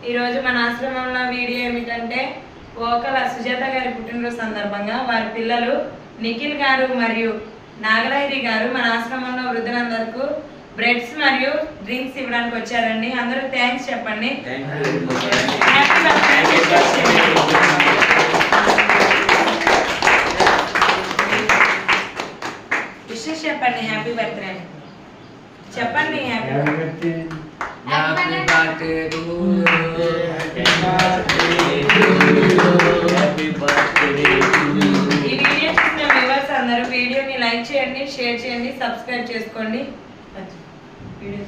ఈరోజు మన ఆశ్రమంలో వీడియో ఏమిటంటే ఓకల సుజాత గారి పుట్టినరోజు సందర్భంగా వారి పిల్లలు నిఖిల్ గారు మరియు నాగలహరి గారు మన ఆశ్రమంలో వృద్ధులందరికీ బ్రెడ్స్ మరియు డ్రింక్స్ ఇవ్వడానికి వచ్చారండి. అందరూ థ్యాంక్స్ చెప్పండి. విషెస్ చెప్పండి. హ్యాపీ బర్త్డే అని చెప్పండి. Happy birthday. ఈ వీడియో చూసిన వ్యూవర్స్ అందరూ వీడియోని లైక్ చేయండి, షేర్ చేయండి, సబ్స్క్రైబ్ చేసుకోండి. వీడియో